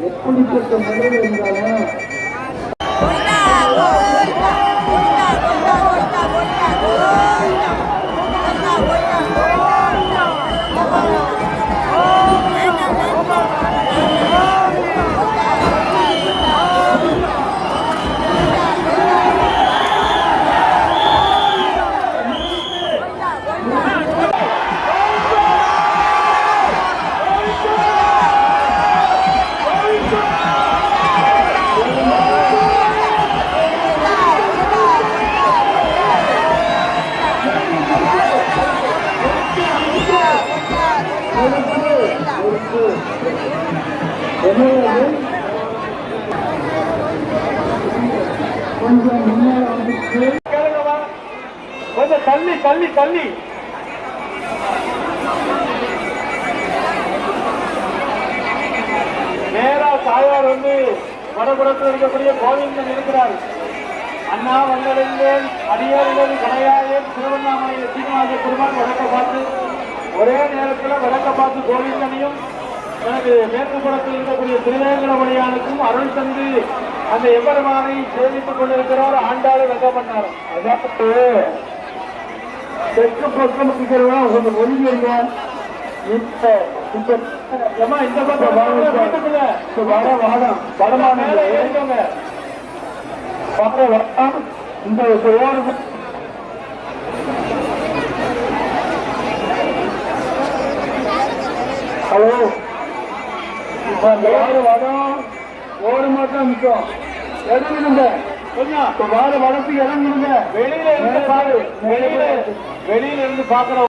எப்படிப்பட்ட முறையில் இருந்தாலும் கொஞ்சம் தள்ளி தள்ளி தள்ளி நேரா தாயார் வந்து வடபுறத்தில் இருக்கக்கூடிய கோவிந்தன் இருக்கிறார். அண்ணா வந்தடைந்தேன் அடியாரில் கடையாயேன் திருவண்ணாமலை சீனிவாச பெருமான் வடக்க பார்த்து ஒரே நேரத்தில் வடக்க பார்த்து கோவிந்தனையும் எனக்கு மேற்கு புறத்தில் இருக்கக்கூடிய திருவேங்கடமணியானுக்கும் அருள் தந்து அந்த எம்பெருமானை சேவித்துக் கொண்டிருக்கிறார் ஆண்டாளு ரங்கமன்னார். அதாவது தெற்கு பக்கம் கொஞ்சம் ஒதுங்கிருங்க. இந்த பக்கம் வட வாடம் வடமான ஏறிக்கோங்க. இந்த ஹலோ வடம் ஒரு மட்டும் நிற்கும். இறங்குங்க கொஞ்சம் வார வளர்த்து இறங்குங்க. வெளியில இருந்து பாரு, வெளியில இருந்து பாக்குற